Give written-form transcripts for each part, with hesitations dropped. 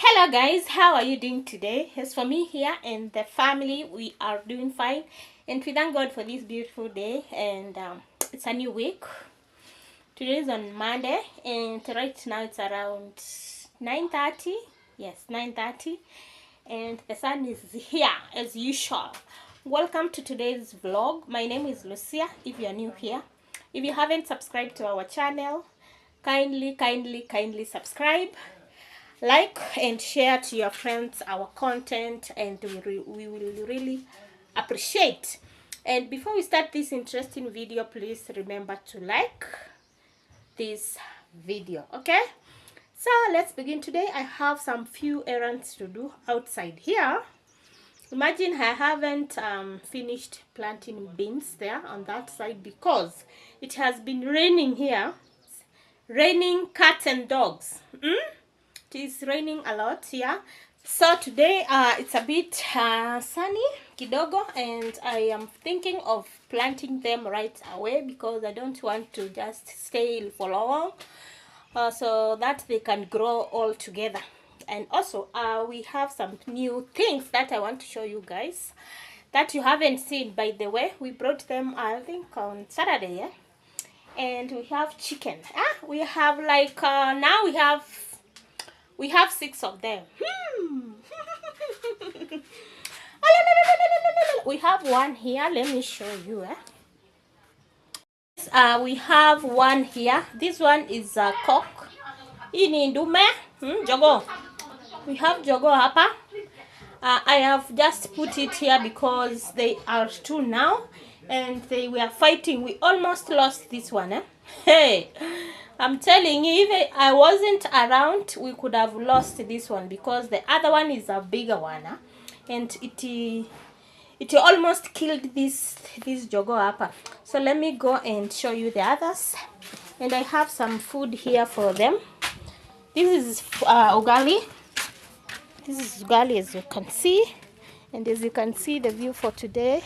Hello guys, how are you doing today? As for me here and the family, we are doing fine, and we thank God for this beautiful day. And it's a new week. Today is on Monday, and right now it's around 9:30. Yes, 9:30, and the sun is here as usual. Welcome to today's vlog. My name is Lucia. If you are new here, if you haven't subscribed to our channel, kindly subscribe, like and share to your friends our content, and we will really appreciate. And before we start this interesting video, please remember to like this video. Okay, so let's begin. Today I have some few errands to do outside here. Imagine I haven't finished planting beans there on that side because it has been raining here. Raining cats and dogs. It is raining a lot here. So today it's a bit sunny kidogo, and I am thinking of planting them right away because I don't want to just stay for long, so that they can grow all together. And also we have some new things that I want to show you guys that you haven't seen. By the way, we brought them I think on Saturday, yeah? And we have chicken. We have like now we have 6 of them. We have one here. Let me show you. We have one here. This one is a cock. Ini ndume. Jogo. We have jogo hapa. I have just put it here because they are 2 now, and they were fighting. We almost lost this one. Hey, I'm telling you, if I wasn't around, we could have lost this one because the other one is a bigger one, and it almost killed this jogo hapa. So let me go and show you the others, and I have some food here for them. This is ugali. This is ugali, as you can see, and as you can see the view for today.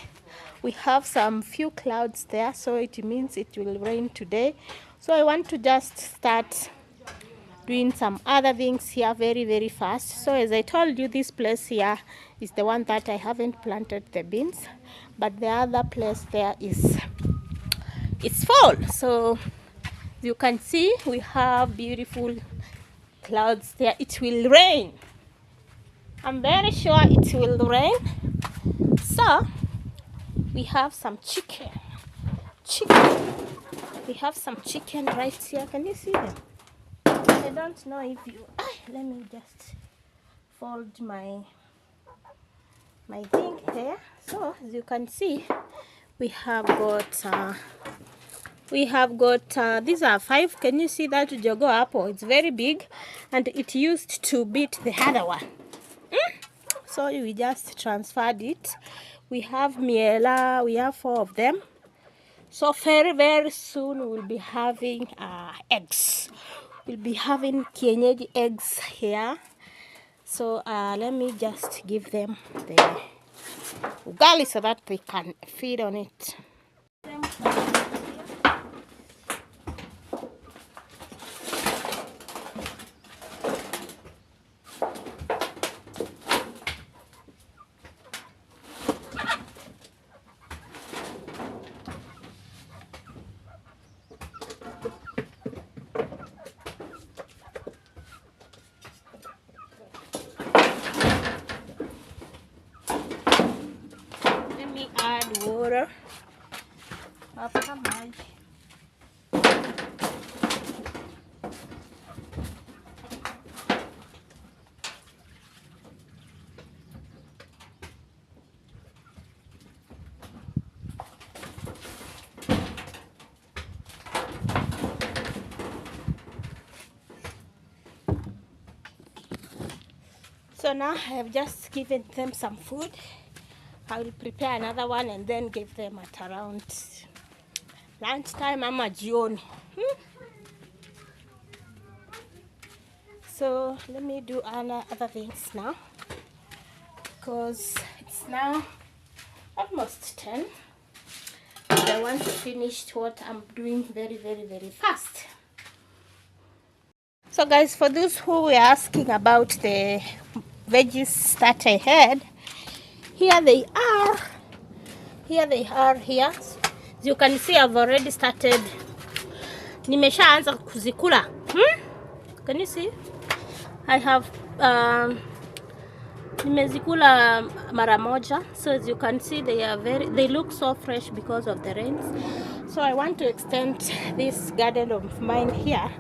We have some few clouds there, so it means it will rain today. So I want to just start doing some other things here very fast. So as I told you, this place here is the one that I haven't planted the beans, but the other place there is it's fall. So you can see we have beautiful clouds there. It will rain. I'm very sure it will rain. So we have some chicken. We have some chicken right here. Can you see them? I don't know if you let me just fold my thing here. So as you can see, we have got these are 5. Can you see that jogo apple? It's very big, and it used to beat the other one. So we just transferred it. We have miela. We have 4 of them. So very soon we'll be having eggs. We'll be having kienyeji eggs here. So let me just give them the ugali so that they can feed on it. Add water. So now I have just given them some food. I will prepare another one and then give them at around lunchtime ama jioni. So let me do other things now because it's now almost 10. And I want to finish what I'm doing very fast. So guys, for those who were asking about the veggies that I had, here they are. Here. As you can see, I've already started. Nimeshaanza kuzikula. Can you see? I have nimezikula mara moja. So as you can see, they look so fresh because of the rains. So I want to extend this garden of mine here.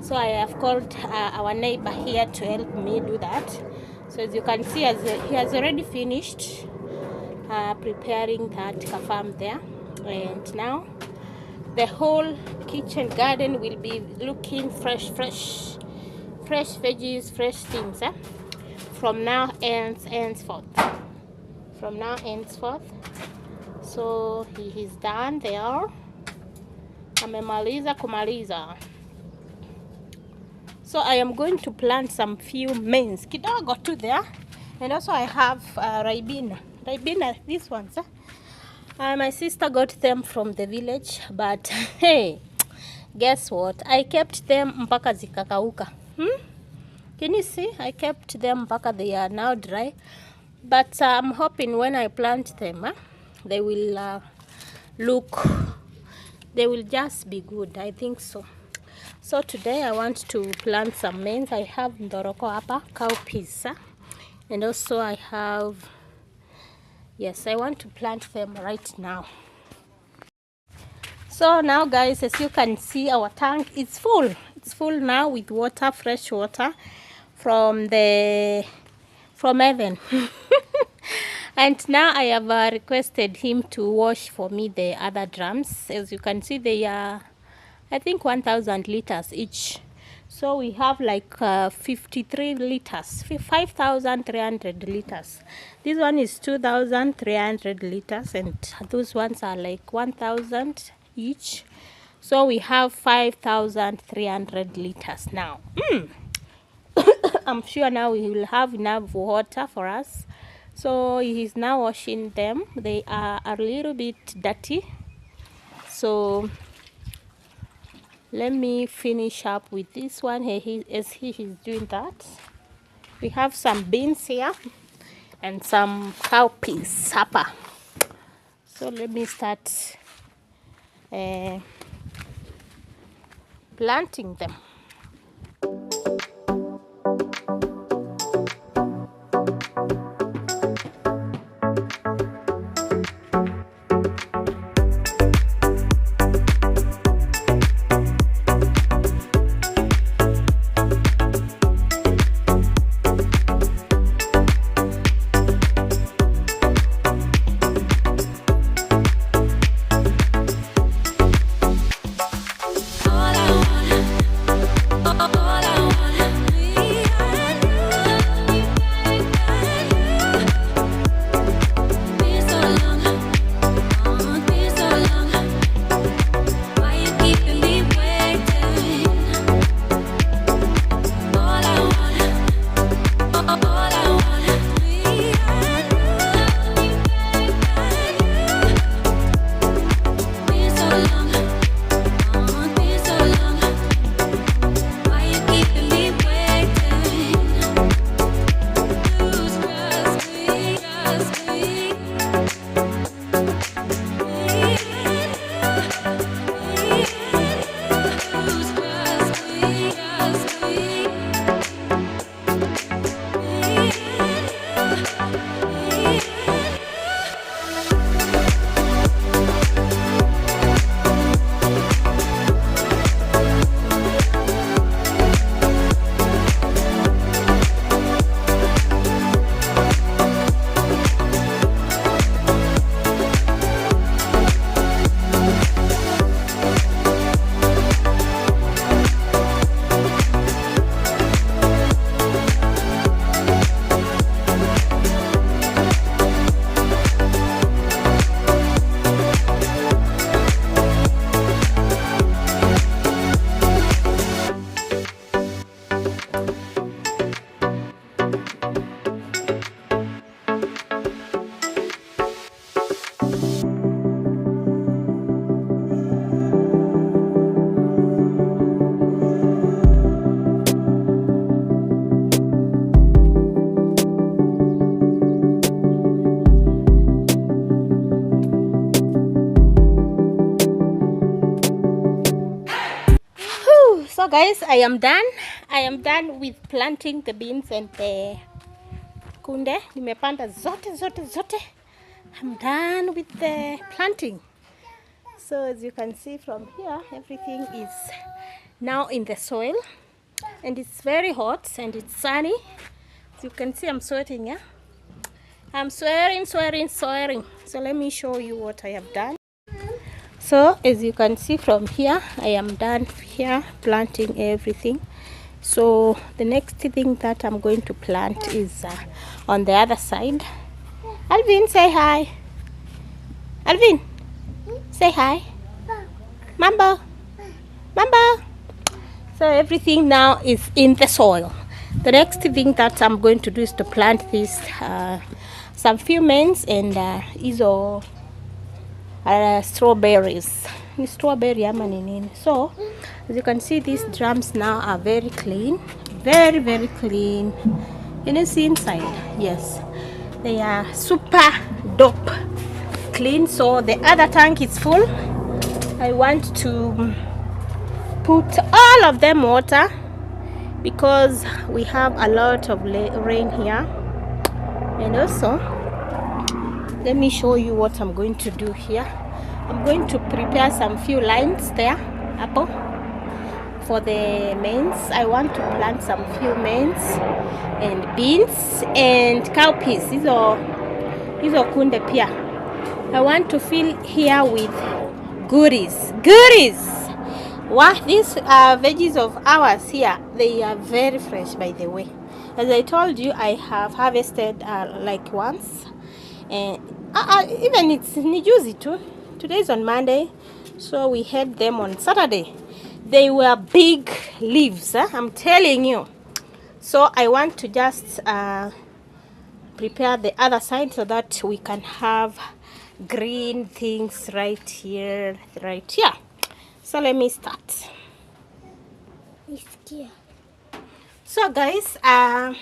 So I have called our neighbor here to help me do that. So as you can see, he has already finished preparing that farm there, and now the whole kitchen garden will be looking fresh veggies, fresh things from now henceforth. So he is done there. Amemaliza kumaliza. So I am going to plant some few mains kidogo too there, and also I have ribena, these ones. My sister got them from the village, but hey, guess what? I kept them mpaka zikakauka. Can you see? I kept them mpaka they are now dry. But I'm hoping when I plant them, they will they will just be good. I think so. So today I want to plant some mains. I have ndoroko hapa, cowpeas, and also I have, yes, I want to plant them right now. So now guys, as you can see, our tank is full. It's full now with water, fresh water from heaven. And now I have requested him to wash for me the other drums. As you can see, they are, I think, 1,000 liters each. So we have like 53 liters, 5,300 liters. This one is 2,300 liters, and those ones are like 1,000 each. So we have 5,300 liters now. I'm sure now we will have enough water for us. So he is now washing them. They are a little bit dirty. So let me finish up with this one. As he is doing that, we have some beans here and some cowpeas supper. So let me start planting them. guys, I am done with planting the beans and the kunde. Nimepanda zote. I'm done with the planting. So as you can see from here, everything is now in the soil, and it's very hot and it's sunny. As you can see, I'm sweating, yeah? I'm swearing. So let me show you what I have done. So as you can see from here, I am done here planting everything. So the next thing that I'm going to plant is on the other side. Alvin, say hi. Alvin, say hi. Mambo. So everything now is in the soil. The next thing that I'm going to do is to plant this some few maize and izo strawberries. Strawberry ama nini. So as you can see, these drums now are very clean, very clean. And you see inside, yes, they are super dope clean. So the other tank is full. I want to put all of them water because we have a lot of rain here. And also, let me show you what I'm going to do here. I'm going to prepare some few lines there, apple, for the maize. I want to plant some few maize and beans and cowpeas. These are kunde pia. I want to fill here with goodies. Wow, these veggies of ours here, they are very fresh, by the way. As I told you, I have harvested like once, and even it's nijuzi too. Today is on Monday, so we had them on Saturday. They were big leaves, I'm telling you. So I want to just prepare the other side so that we can have green things right here. So let me start. So guys, I'm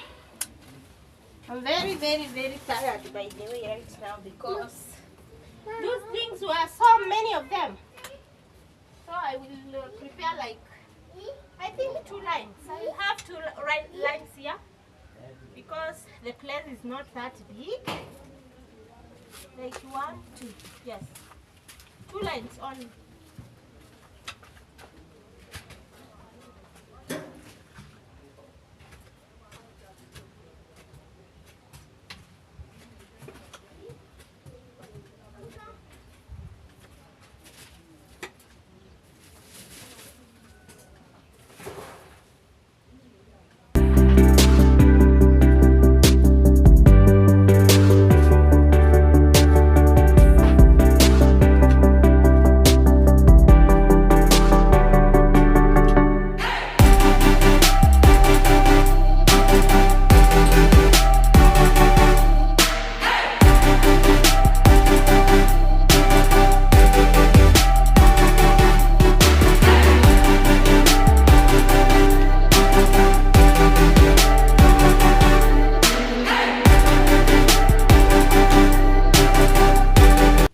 very tired, by the way, right now, because those things were so many of them. So I will prepare like, I think 2 lines. I will have 2 lines here because the place is not that big. Like 1, 2, yes, 2 lines only.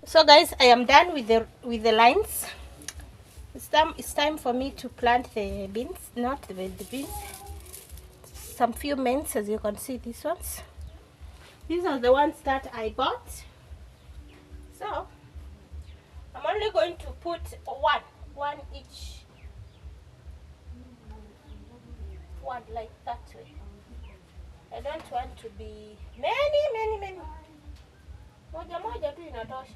So guys, I am done with the lines. It's time for me to plant the beans, not the beans. Some few maize, as you can see, these ones. These are the ones that I bought. So I'm only going to put one each. One like that way. I don't want to be many. Moja tu inatosha.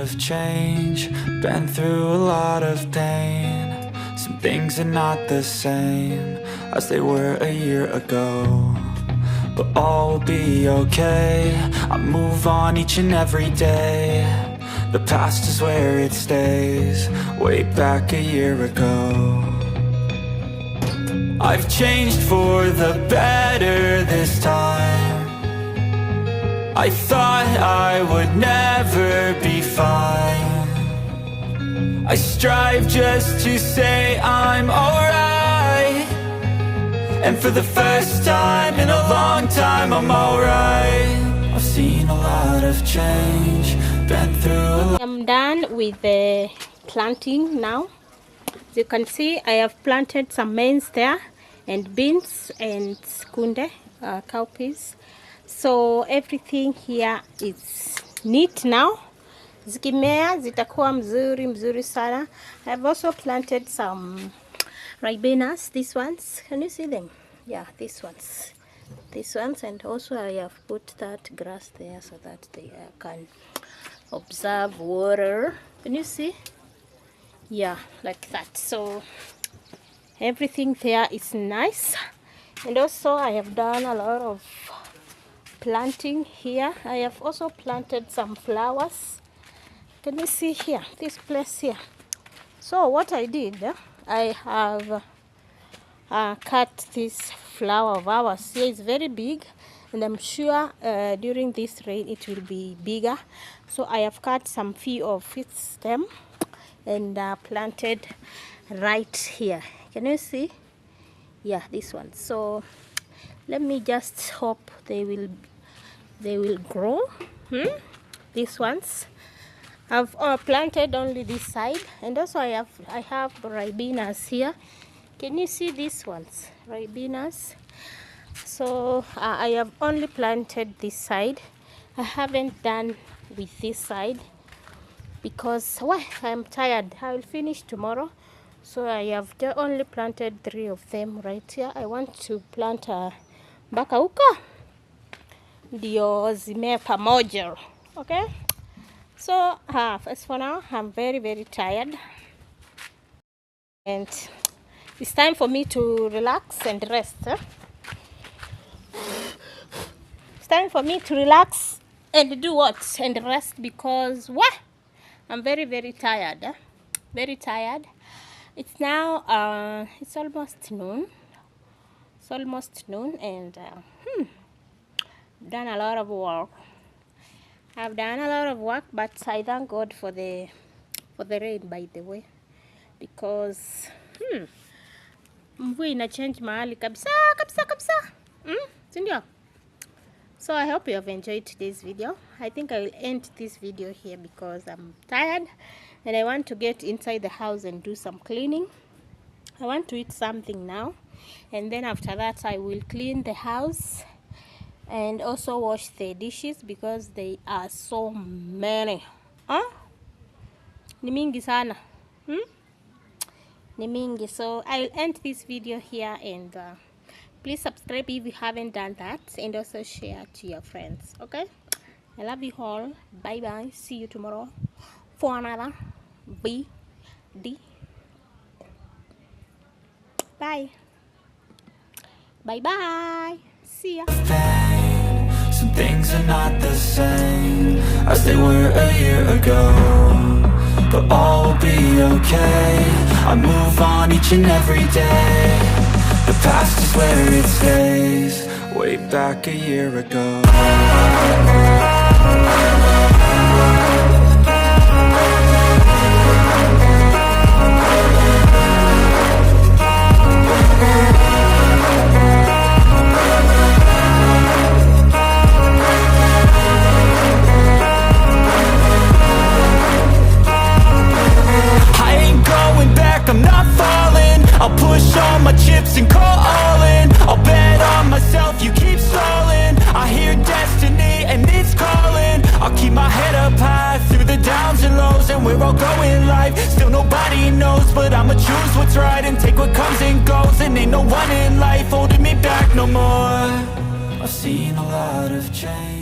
of change, been through a lot of pain. Some things are not the same as they were a year ago, but all will be okay. I move on each and every day. The past is where it stays, way back a year ago. I've changed for the better this time. I thought I would never be fine. I strive just to say I'm alright, and for the first time in a long time I'm alright. I've seen a lot of change, been through a lot. I'm done with the planting now. As you can see, I have planted some maize there and beans and kunde, cowpeas. So everything here is neat now. Zikimea zitakuwa mzuri sana. I have also planted some ribenas, these ones. Can you see them? Yeah, these ones. These ones, and also I have put that grass there so that they can observe water. Can you see? Yeah, like that. So everything there is nice. And also I have done a lot of planting here. I have also planted some flowers. Can you see here, this place here? So what I did, I have cut this flower of ours here. It's very big, and I'm sure during this rain it will be bigger. So I have cut some few of its stem and planted right here. Can you see? Yeah, this one. So let me just hope they will grow. These ones I've planted only this side, and also I have ribenas here. Can you see these ones, ribenas? So I have only planted this side. I haven't done with this side because I'm tired. I will finish tomorrow. So I have only planted 3 of them right here. I want to plant mpaka huko ndio zimea pamoja. Okay, so as for now I'm very tired, and it's time for me to relax and rest. It's time for me to relax and do what? And rest, because I'm very tired. Very tired. It's now it's almost noon. It's almost noon, and done a lot of work. I've done a lot of work, but I thank God for the rain, by the way, because mvua ina change mahali kabisa. Sindio? So I hope you have enjoyed today's video. I think I will end this video here because I'm tired and I want to get inside the house and do some cleaning. I want to eat something now, and then after that I will clean the house and also wash the dishes because they are so many. Ni mingi sana. Ni mingi. So I will end this video here, and please subscribe if you haven't done that, and also share to your friends. Okay, I love you all. Bye bye. See you tomorrow for another VD. Bye. Bye bye. See ya. Some things are not the same as they were a year ago, but all will be okay. I move on each and every day. The past is where it stays, way back a year ago. I'm not falling. I'll push all my chips and call all in. I'll bet on myself, you keep stalling. I hear destiny and it's calling. I'll keep my head up high through the downs and lows, and we're all going life. Still nobody knows, but I'ma choose what's right and take what comes and goes. And ain't no one in life holding me back no more. I've seen a lot of change.